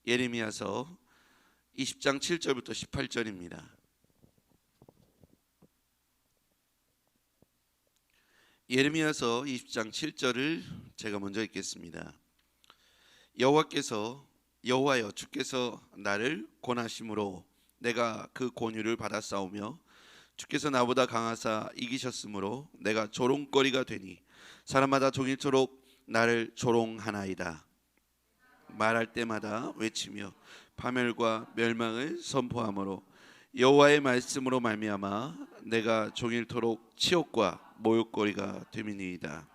예레미야서 20장 7절부터 18절입니다. 예레미야서 20장 7절을 제가 먼저 읽겠습니다. 여호와여 주께서 나를 권하심으로 내가 그 권유를 받았사오며 주께서 나보다 강하사 이기셨으므로 내가 조롱거리가 되니 사람마다 종일토록 나를 조롱하나이다. 말할 때마다 외치며 파멸과 멸망을 선포하므로 여호와의 말씀으로 말미암아 내가 종일토록 치욕과 모욕거리가 됨이니이다.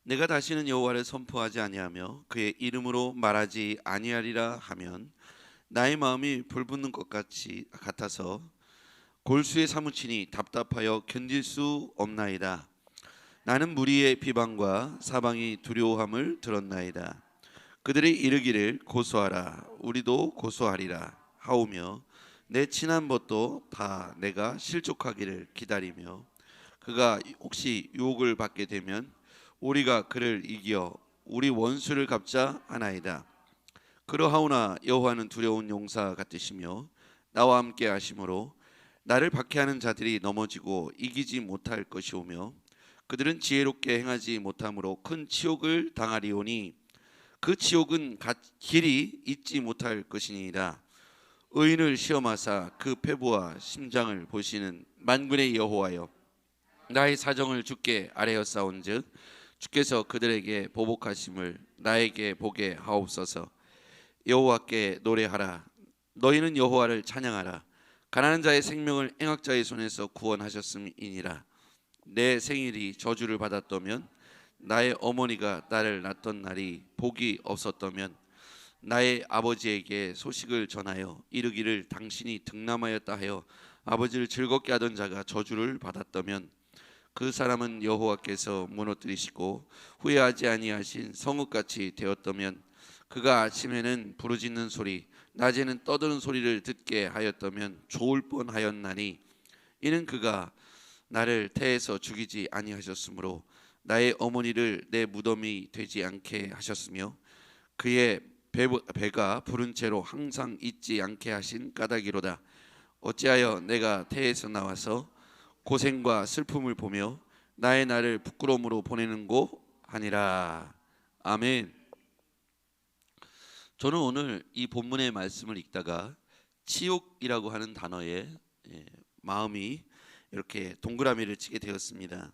내가 다시는 여호와를 선포하지 아니하며 그의 이름으로 말하지 아니하리라 하면 나의 마음이 불붙는 것 같아서 골수에 사무치니 답답하여 견딜 수 없나이다. 나는 무리의 비방과 사방이 두려워함을 들었나이다. 그들이 이르기를 고소하라 우리도 고소하리라 하오며 내 친한 벗도 다 내가 실족하기를 기다리며 그가 혹시 유혹을 받게 되면 우리가 그를 이겨 우리 원수를 갚자 하나이다. 그러하오나 여호와는 두려운 용사 같으시며 나와 함께 하심으로 나를 박해하는 자들이 넘어지고 이기지 못할 것이오며 그들은 지혜롭게 행하지 못함으로 큰 치욕을 당하리오니 그 치욕은 길이 잊지 못할 것이니이다. 의인을 시험하사 그 패부와 심장을 보시는 만군의 여호와여 나의 사정을 주께 아뢰었사온즉 주께서 그들에게 보복하심을 나에게 보게 하옵소서. 여호와께 노래하라 너희는 여호와를 찬양하라. 가난한 자의 생명을 행악자의 손에서 구원하셨음이니라. 내 생일이 저주를 받았다면 나의 어머니가 나를 낳던 날이 복이 없었다면 나의 아버지에게 소식을 전하여 이르기를 당신이 득남하였다 하여 아버지를 즐겁게 하던 자가 저주를 받았다면 그 사람은 여호와께서 무너뜨리시고 후회하지 아니하신 성읍같이 되었다면 그가 아침에는 부르짖는 소리 낮에는 떠드는 소리를 듣게 하였다면 좋을 뻔하였나니 이는 그가 나를 태에서 죽이지 아니하셨으므로 나의 어머니를 내 무덤이 되지 않게 하셨으며 그의 배가 부른 채로 항상 잊지 않게 하신 까닭이로다. 어찌하여 내가 태에서 나와서 고생과 슬픔을 보며 나의 날을 부끄러움으로 보내는고 하니라. 아멘. 저는 오늘 이 본문의 말씀을 읽다가 치욕이라고 하는 단어에 마음이 이렇게 동그라미를 치게 되었습니다.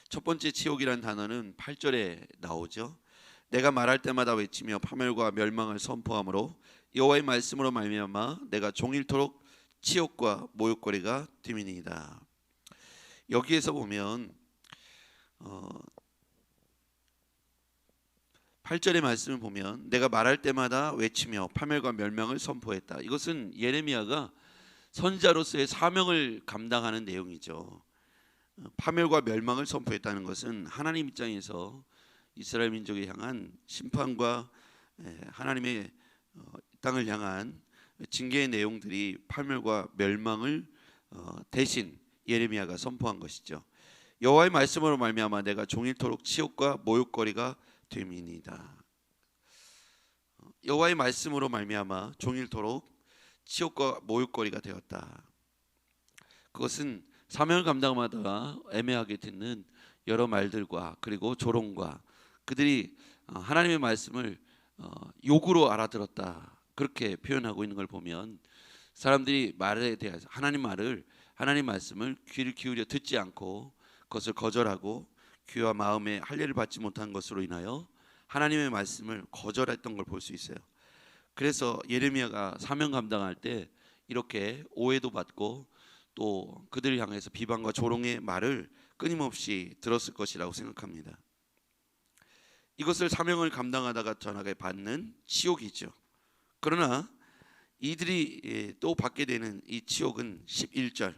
첫 번째 치욕이라는 단어는 8절에 나오죠. 내가 말할 때마다 외치며 파멸과 멸망을 선포하므로 여호와의 말씀으로 말미암아 내가 종일토록 치욕과 모욕거리가 됨이니이다. 여기에서 보면 8절의 말씀을 보면 내가 말할 때마다 외치며 파멸과 멸망을 선포했다. 이것은 예레미야가 선지자로서의 사명을 감당하는 내용이죠. 파멸과 멸망을 선포했다는 것은 하나님 입장에서 이스라엘 민족에 향한 심판과 하나님의 땅을 향한 징계의 내용들이 파멸과 멸망을 대신 예레미야가 선포한 것이죠. 여호와의 말씀으로 말미암아 내가 종일토록 치욕과 모욕거리가 됨이니이다. 여호와의 말씀으로 말미암아 종일토록 치욕과 모욕거리가 되었다. 그것은 사명을 감당하다가 애매하게 듣는 여러 말들과 그리고 조롱과 그들이 하나님의 말씀을 욕으로 알아들었다 그렇게 표현하고 있는 걸 보면 사람들이 말에 대해서 하나님 말씀을 귀를 기울여 듣지 않고 그것을 거절하고 귀와 마음에 할례를 받지 못한 것으로 인하여 하나님의 말씀을 거절했던 걸 볼 수 있어요. 그래서 예레미야가 사명 감당할 때 이렇게 오해도 받고 또 그들을 향해서 비방과 조롱의 말을 끊임없이 들었을 것이라고 생각합니다. 이것을 사명을 감당하다가 전하게 받는 치욕이죠. 그러나 이들이 또 받게 되는 이 치욕은 11절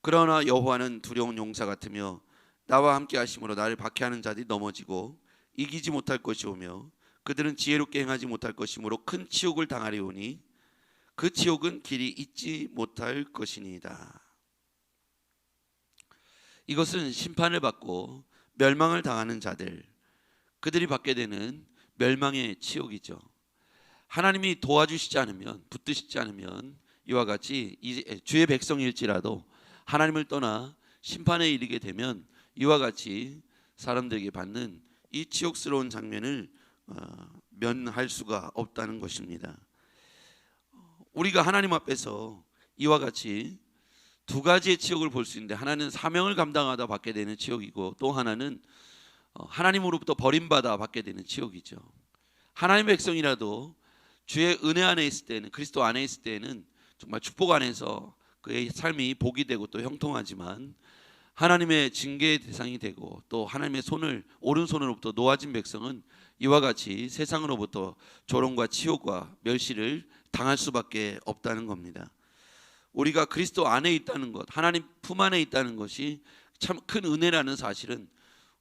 그러나 여호와는 두려운 용사 같으며 나와 함께 하심으로 나를 박해하는 자들이 넘어지고 이기지 못할 것이오며 그들은 지혜롭게 행하지 못할 것이므로 큰 치욕을 당하리오니 그 치욕은 길이 잊지 못할 것이니이다. 이것은 심판을 받고 멸망을 당하는 자들 그들이 받게 되는 멸망의 치욕이죠. 하나님이 도와주시지 않으면, 붙드시지 않으면 이와 같이 주의 백성일지라도 하나님을 떠나 심판에 이르게 되면 이와 같이 사람들에게 받는 이 치욕스러운 장면을 면할 수가 없다는 것입니다. 우리가 하나님 앞에서 이와 같이 두 가지의 치욕을 볼 수 있는데, 하나는 사명을 감당하다 받게 되는 치욕이고, 또 하나는 하나님으로부터 버림받아 받게 되는 치욕이죠. 하나님의 백성이라도 주의 은혜 안에 있을 때는, 그리스도 안에 있을 때는 정말 축복 안에서 그의 삶이 복이 되고 또 형통하지만, 하나님의 징계의 대상이 되고 또 하나님의 오른손으로부터 놓아진 백성은 이와 같이 세상으로부터 조롱과 치욕과 멸시를 당할 수밖에 없다는 겁니다. 우리가 그리스도 안에 있다는 것, 하나님 품 안에 있다는 것이 참 큰 은혜라는 사실은,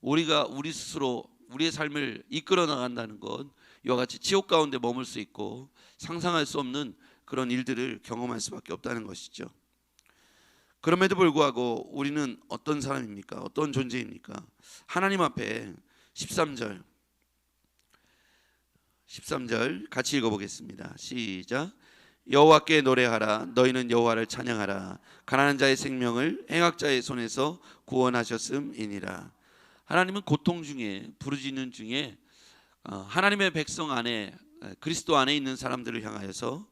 우리가 우리 스스로 우리의 삶을 이끌어 나간다는 것, 이와 같이 치욕 가운데 머물 수 있고 상상할 수 없는 그런 일들을 경험할 수밖에 없다는 것이죠. 그럼에도 불구하고 우리는 어떤 사람입니까? 어떤 존재입니까? 하나님 앞에 13절 같이 읽어보겠습니다. 시작. 여호와께 노래하라. 너희는 여호와를 찬양하라. 가난한 자의 생명을 행악자의 손에서 구원하셨음이니라. 하나님은 고통 중에, 부르짖는 중에 하나님의 백성 안에, 그리스도 안에 있는 사람들을 향하여서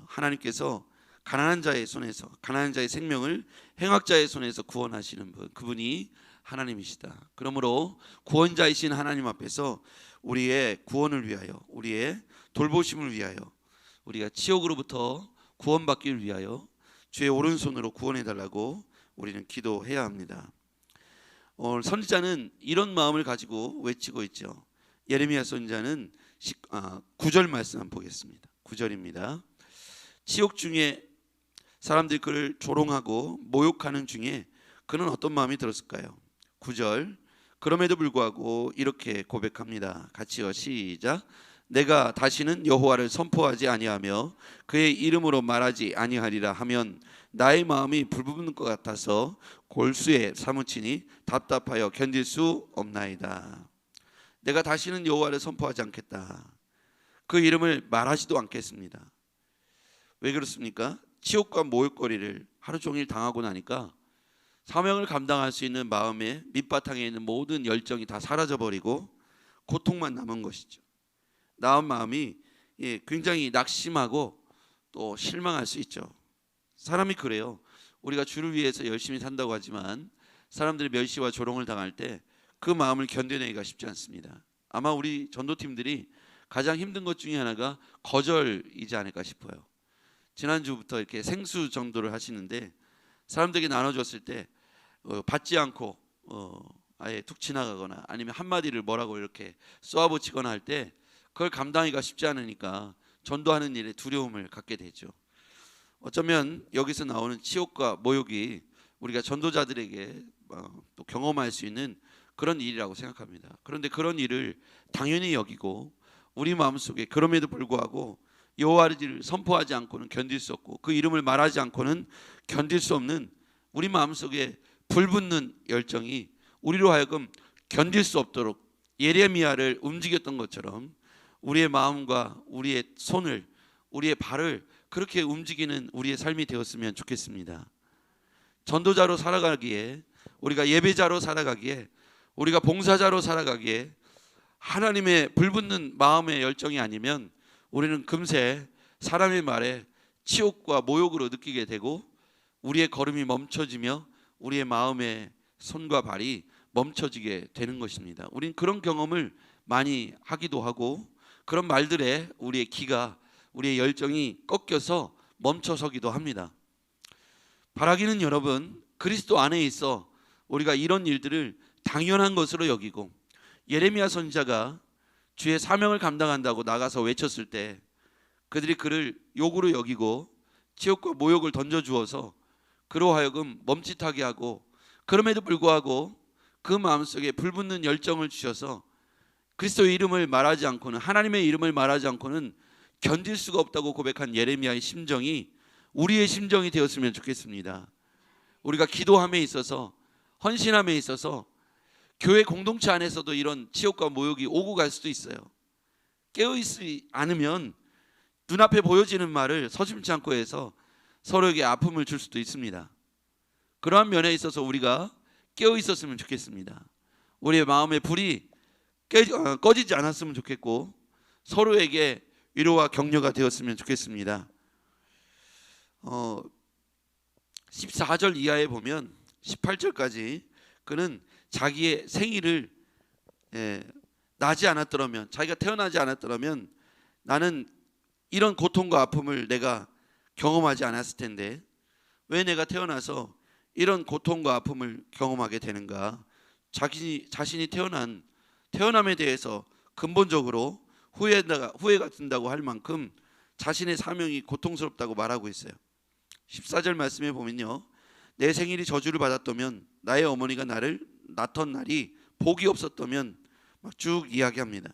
하나님께서 가난한 자의 손에서, 가난한 자의 생명을 행악자의 손에서 구원하시는 분, 그분이 하나님이시다. 그러므로 구원자이신 하나님 앞에서 우리의 구원을 위하여, 우리의 돌보심을 위하여, 우리가 치욕으로부터 구원받기를 위하여 주의 오른손으로 구원해 달라고 우리는 기도해야 합니다. 오늘 선지자는 이런 마음을 가지고 외치고 있죠. 예레미야 선지자는 9절 말씀 한번 보겠습니다. 9절입니다. 치욕 중에 사람들이 그를 조롱하고 모욕하는 중에 그는 어떤 마음이 들었을까요? 9절. 그럼에도 불구하고 이렇게 고백합니다. 같이요. 시작. 내가 다시는 여호와를 선포하지 아니하며 그의 이름으로 말하지 아니하리라 하면 나의 마음이 불붙는 것 같아서 골수에 사무치니 답답하여 견딜 수 없나이다. 내가 다시는 여호와를 선포하지 않겠다. 그 이름을 말하지도 않겠습니다. 왜 그렇습니까? 치욕과 모욕거리를 하루 종일 당하고 나니까 사명을 감당할 수 있는 마음의 밑바탕에 있는 모든 열정이 다 사라져버리고 고통만 남은 것이죠. 나은 마음이 굉장히 낙심하고 또 실망할 수 있죠. 사람이 그래요. 우리가 주를 위해서 열심히 산다고 하지만 사람들이 멸시와 조롱을 당할 때 그 마음을 견뎌내기가 쉽지 않습니다. 아마 우리 전도팀들이 가장 힘든 것 중에 하나가 거절이지 않을까 싶어요. 지난주부터 이렇게 생수 정도를 하시는데 사람들에게 나눠줬을 때 받지 않고 아예 툭 지나가거나 아니면 한마디를 뭐라고 이렇게 쏘아붙이거나 할 때 그걸 감당하기가 쉽지 않으니까 전도하는 일에 두려움을 갖게 되죠. 어쩌면 여기서 나오는 치욕과 모욕이 우리가 전도자들에게 또 경험할 수 있는 그런 일이라고 생각합니다. 그런데 그런 일을 당연히 여기고 우리 마음속에 그럼에도 불구하고 여호와를 선포하지 않고는 견딜 수 없고 그 이름을 말하지 않고는 견딜 수 없는 우리 마음속에 불붙는 열정이 우리로 하여금 견딜 수 없도록 예레미야를 움직였던 것처럼 우리의 마음과 우리의 손을, 우리의 발을 그렇게 움직이는 우리의 삶이 되었으면 좋겠습니다. 전도자로 살아가기에, 우리가 예배자로 살아가기에, 우리가 봉사자로 살아가기에 하나님의 불붙는 마음의 열정이 아니면 우리는 금세 사람의 말에 치욕과 모욕으로 느끼게 되고 우리의 걸음이 멈춰지며 우리의 마음의 손과 발이 멈춰지게 되는 것입니다. 우리는 그런 경험을 많이 하기도 하고 그런 말들에 우리의 기가, 우리의 열정이 꺾여서 멈춰서기도 합니다. 바라기는 여러분, 그리스도 안에 있어 우리가 이런 일들을 당연한 것으로 여기고 예레미야 선지자가 주의 사명을 감당한다고 나가서 외쳤을 때 그들이 그를 욕으로 여기고 치욕과 모욕을 던져주어서 그로 하여금 멈칫하게 하고 그럼에도 불구하고 그 마음속에 불붙는 열정을 주셔서 그리스도의 이름을 말하지 않고는, 하나님의 이름을 말하지 않고는 견딜 수가 없다고 고백한 예레미야의 심정이 우리의 심정이 되었으면 좋겠습니다. 우리가 기도함에 있어서, 헌신함에 있어서 교회 공동체 안에서도 이런 치욕과 모욕이 오고 갈 수도 있어요. 깨어있지 않으면 눈앞에 보여지는 말을 서슴지 않고 해서 서로에게 아픔을 줄 수도 있습니다. 그러한 면에 있어서 우리가 깨어 있었으면 좋겠습니다. 우리의 마음의 불이 꺼지지 않았으면 좋겠고 서로에게 위로와 격려가 되었으면 좋겠습니다. 14절 이하에 보면 18절까지 그는 자기의 생일을 나지 않았더라면, 자기가 태어나지 않았더라면 나는 이런 고통과 아픔을 내가 경험하지 않았을 텐데 왜 내가 태어나서 이런 고통과 아픔을 경험하게 되는가. 자신이 태어남에 대해서 근본적으로 후회가 든다고 할 만큼 자신의 사명이 고통스럽다고 말하고 있어요. 14절 말씀에 보면요, 내 생일이 저주를 받았다면 나의 어머니가 나를 낳던 날이 복이 없었다면 막 쭉 이야기합니다.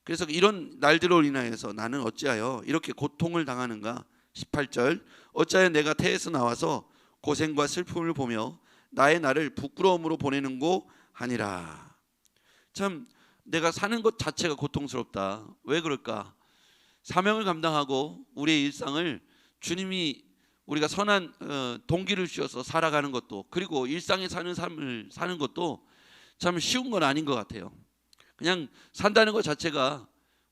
그래서 이런 날들로 인하여서 나는 어찌하여 이렇게 고통을 당하는가. 18절, 어찌하여 내가 태에서 나와서 고생과 슬픔을 보며 나의 날을 부끄러움으로 보내는고 하니라. 참 내가 사는 것 자체가 고통스럽다. 왜 그럴까? 사명을 감당하고 우리의 일상을 주님이 우리가 선한 동기를 주셔서 살아가는 것도, 그리고 일상에 사는 삶을 사는 것도 참 쉬운 건 아닌 것 같아요. 그냥 산다는 것 자체가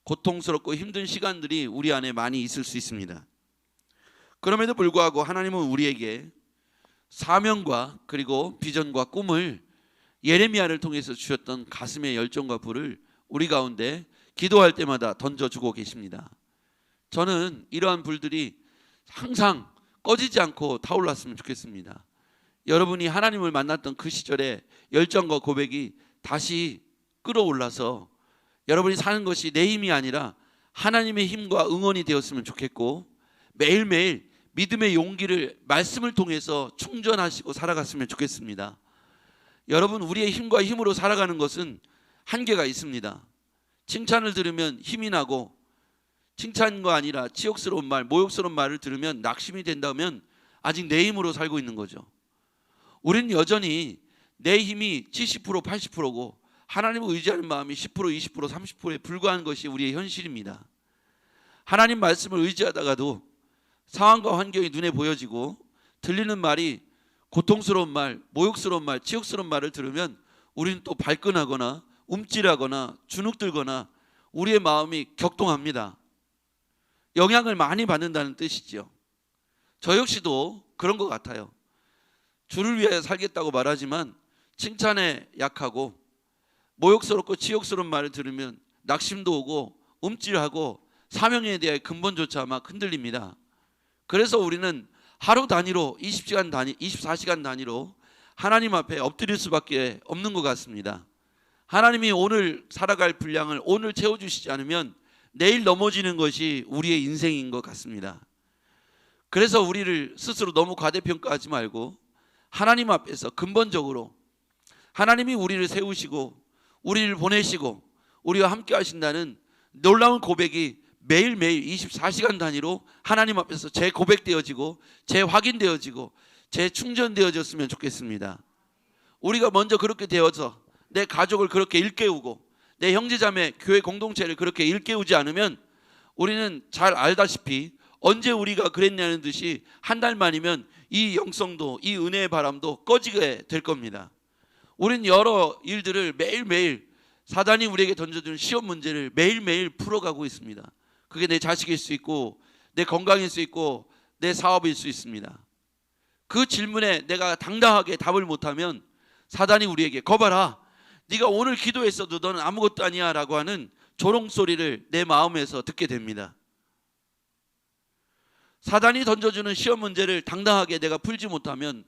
고통스럽고 힘든 시간들이 우리 안에 많이 있을 수 있습니다. 그럼에도 불구하고 하나님은 우리에게 사명과 그리고 비전과 꿈을 예레미야를 통해서 주셨던 가슴의 열정과 불을 우리 가운데 기도할 때마다 던져주고 계십니다. 저는 이러한 불들이 항상 꺼지지 않고 타올랐으면 좋겠습니다. 여러분이 하나님을 만났던 그 시절의 열정과 고백이 다시 끌어올라서 여러분이 사는 것이 내 힘이 아니라 하나님의 힘과 응원이 되었으면 좋겠고, 매일매일 믿음의 용기를 말씀을 통해서 충전하시고 살아갔으면 좋겠습니다. 여러분, 우리의 힘과 힘으로 살아가는 것은 한계가 있습니다. 칭찬을 들으면 힘이 나고, 칭찬과 아니라 치욕스러운 말, 모욕스러운 말을 들으면 낙심이 된다면 아직 내 힘으로 살고 있는 거죠. 우리는 여전히 내 힘이 70% 80%고 하나님을 의지하는 마음이 10% 20% 30%에 불과한 것이 우리의 현실입니다. 하나님 말씀을 의지하다가도 상황과 환경이 눈에 보여지고 들리는 말이 고통스러운 말, 모욕스러운 말, 치욕스러운 말을 들으면 우리는 또 발끈하거나 움찔하거나 주눅들거나 우리의 마음이 격동합니다. 영향을 많이 받는다는 뜻이죠. 저 역시도 그런 것 같아요. 주를 위하여 살겠다고 말하지만 칭찬에 약하고 모욕스럽고 치욕스러운 말을 들으면 낙심도 오고 움찔하고 사명에 대해 근본조차 막 흔들립니다. 그래서 우리는 하루 단위로 24시간 단위로 하나님 앞에 엎드릴 수밖에 없는 것 같습니다. 하나님이 오늘 살아갈 분량을 오늘 채워주시지 않으면 내일 넘어지는 것이 우리의 인생인 것 같습니다. 그래서 우리를 스스로 너무 과대평가하지 말고 하나님 앞에서 근본적으로 하나님이 우리를 세우시고 우리를 보내시고 우리와 함께 하신다는 놀라운 고백이 매일매일 24시간 단위로 하나님 앞에서 재고백되어지고 재확인되어지고 재충전되어졌으면 좋겠습니다. 우리가 먼저 그렇게 되어서 내 가족을 그렇게 일깨우고 내 형제자매 교회 공동체를 그렇게 일깨우지 않으면 우리는 잘 알다시피 언제 우리가 그랬냐는 듯이 한 달 만이면 이 영성도 이 은혜의 바람도 꺼지게 될 겁니다. 우리는 여러 일들을 매일매일 사단이 우리에게 던져주는 시험 문제를 매일매일 풀어가고 있습니다. 그게 내 자식일 수 있고 내 건강일 수 있고 내 사업일 수 있습니다. 그 질문에 내가 당당하게 답을 못하면 사단이 우리에게 거봐라, 네가 오늘 기도했어도 너는 아무것도 아니야 라고 하는 조롱소리를 내 마음에서 듣게 됩니다. 사단이 던져주는 시험 문제를 당당하게 내가 풀지 못하면,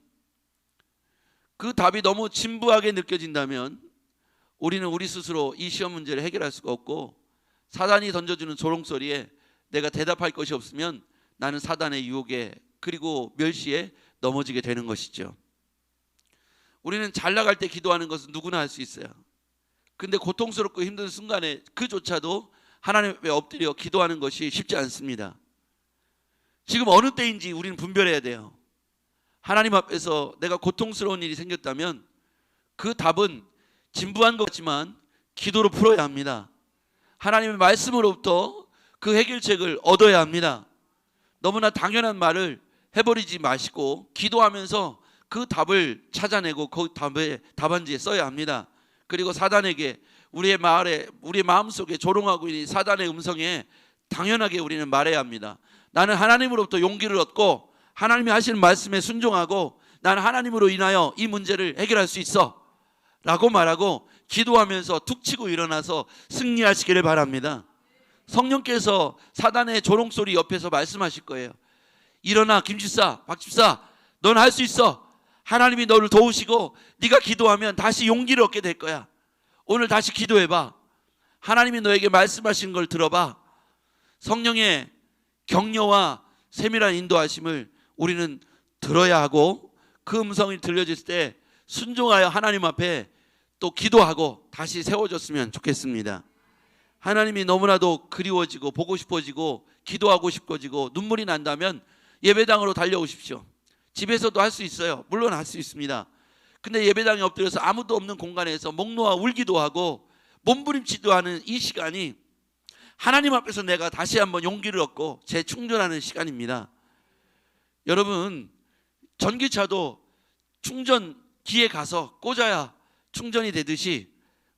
그 답이 너무 진부하게 느껴진다면 우리는 우리 스스로 이 시험 문제를 해결할 수가 없고, 사단이 던져주는 조롱소리에 내가 대답할 것이 없으면 나는 사단의 유혹에 그리고 멸시에 넘어지게 되는 것이죠. 우리는 잘 나갈 때 기도하는 것은 누구나 할 수 있어요. 근데 고통스럽고 힘든 순간에 그조차도 하나님 앞에 엎드려 기도하는 것이 쉽지 않습니다. 지금 어느 때인지 우리는 분별해야 돼요. 하나님 앞에서 내가 고통스러운 일이 생겼다면 그 답은 진부한 것 같지만 기도로 풀어야 합니다. 하나님의 말씀으로부터 그 해결책을 얻어야 합니다. 너무나 당연한 말을 해버리지 마시고 기도하면서 그 답을 찾아내고 그 답의 답안지에 써야 합니다. 그리고 사단에게 우리의 마음속에 조롱하고 있는 사단의 음성에 당연하게 우리는 말해야 합니다. 나는 하나님으로부터 용기를 얻고 하나님이 하시는 말씀에 순종하고 나는 하나님으로 인하여 이 문제를 해결할 수 있어 라고 말하고 기도하면서 툭 치고 일어나서 승리하시기를 바랍니다. 성령께서 사단의 조롱소리 옆에서 말씀하실 거예요. 일어나 김집사, 박집사, 넌 할 수 있어. 하나님이 너를 도우시고 네가 기도하면 다시 용기를 얻게 될 거야. 오늘 다시 기도해봐. 하나님이 너에게 말씀하신 걸 들어봐. 성령의 격려와 세밀한 인도하심을 우리는 들어야 하고 그 음성이 들려질 때 순종하여 하나님 앞에 또 기도하고 다시 세워졌으면 좋겠습니다. 하나님이 너무나도 그리워지고 보고 싶어지고 기도하고 싶어지고 눈물이 난다면 예배당으로 달려오십시오. 집에서도 할 수 있어요. 물론 할 수 있습니다. 근데 예배당에 엎드려서 아무도 없는 공간에서 목 놓아 울기도 하고 몸부림치도 하는 이 시간이 하나님 앞에서 내가 다시 한번 용기를 얻고 재충전하는 시간입니다. 여러분, 전기차도 충전기에 가서 꽂아야 충전이 되듯이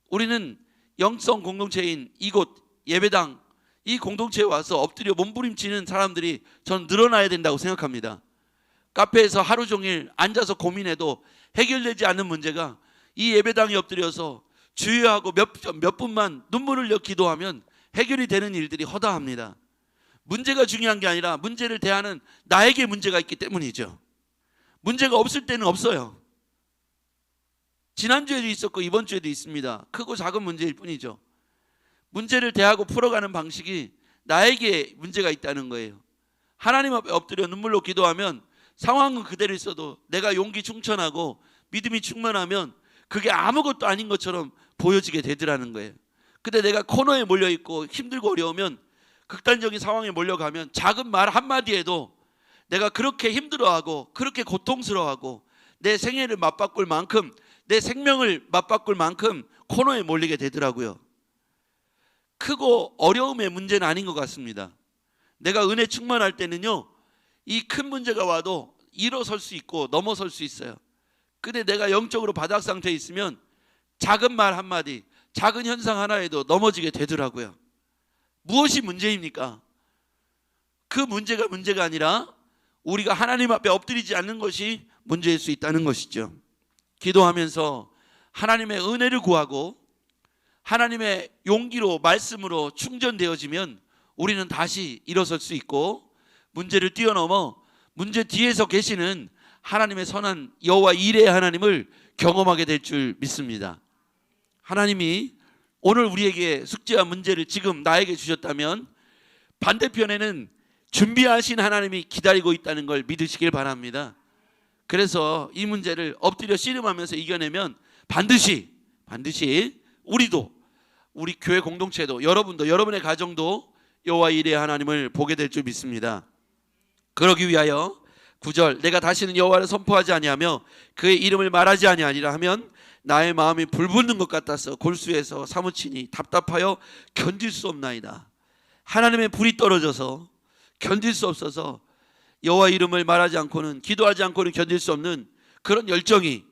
우리는 영성 공동체인 이곳 예배당 이 공동체에 와서 엎드려 몸부림치는 사람들이 저는 늘어나야 된다고 생각합니다. 카페에서 하루 종일 앉아서 고민해도 해결되지 않는 문제가 이 예배당에 엎드려서 주여하고 몇 분만 눈물을 흘려 기도하면 해결이 되는 일들이 허다합니다. 문제가 중요한 게 아니라 문제를 대하는 나에게 문제가 있기 때문이죠. 문제가 없을 때는 없어요. 지난주에도 있었고 이번 주에도 있습니다. 크고 작은 문제일 뿐이죠. 문제를 대하고 풀어가는 방식이 나에게 문제가 있다는 거예요. 하나님 앞에 엎드려 눈물로 기도하면 상황은 그대로 있어도 내가 용기 충천하고 믿음이 충만하면 그게 아무것도 아닌 것처럼 보여지게 되더라는 거예요. 근데 내가 코너에 몰려있고 힘들고 어려우면 극단적인 상황에 몰려가면 작은 말 한마디에도 내가 그렇게 힘들어하고 그렇게 고통스러워하고 내 생애를 맞바꿀 만큼 내 생명을 맞바꿀 만큼 코너에 몰리게 되더라고요. 크고 어려움의 문제는 아닌 것 같습니다. 내가 은혜 충만할 때는요, 이 큰 문제가 와도 일어설 수 있고 넘어설 수 있어요. 근데 내가 영적으로 바닥 상태에 있으면 작은 말 한마디, 작은 현상 하나에도 넘어지게 되더라고요. 무엇이 문제입니까? 그 문제가 문제가 아니라 우리가 하나님 앞에 엎드리지 않는 것이 문제일 수 있다는 것이죠. 기도하면서 하나님의 은혜를 구하고 하나님의 용기로 말씀으로 충전되어지면 우리는 다시 일어설 수 있고 문제를 뛰어넘어 문제 뒤에서 계시는 하나님의 선한 여호와 이레의 하나님을 경험하게 될 줄 믿습니다. 하나님이 오늘 우리에게 숙제와 문제를 지금 나에게 주셨다면 반대편에는 준비하신 하나님이 기다리고 있다는 걸 믿으시길 바랍니다. 그래서 이 문제를 엎드려 씨름하면서 이겨내면 반드시 우리도 우리 교회 공동체도 여러분도 여러분의 가정도 여호와 이레의 하나님을 보게 될 줄 믿습니다. 그러기 위하여 9절 내가 다시는 여호와를 선포하지 아니하며 그의 이름을 말하지 아니하리라 하면 나의 마음이 불붙는 것 같아서 골수에서 사무치니 답답하여 견딜 수 없나이다. 하나님의 불이 떨어져서 견딜 수 없어서 여호와 이름을 말하지 않고는 기도하지 않고는 견딜 수 없는 그런 열정이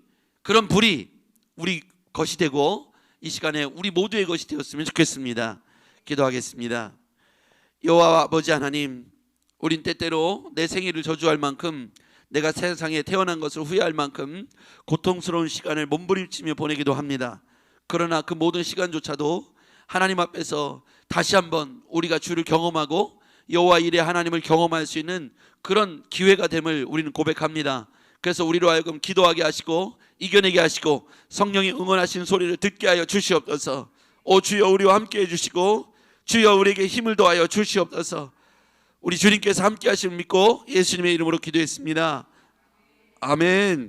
그런 불이 우리 것이 되고 이 시간에 우리 모두의 것이 되었으면 좋겠습니다. 기도하겠습니다. 여호와 아버지 하나님, 우린 때때로 내 생일을 저주할 만큼 내가 세상에 태어난 것을 후회할 만큼 고통스러운 시간을 몸부림치며 보내기도 합니다. 그러나 그 모든 시간조차도 하나님 앞에서 다시 한번 우리가 주를 경험하고 여호와 이레 하나님을 경험할 수 있는 그런 기회가 됨을 우리는 고백합니다. 그래서 우리로 하여금 기도하게 하시고 이겨내게 하시고 성령이 응원하시는 소리를 듣게 하여 주시옵소서. 오 주여, 우리와 함께 해주시고 주여, 우리에게 힘을 더하여 주시옵소서. 우리 주님께서 함께 하심을 믿고 예수님의 이름으로 기도했습니다. 아멘.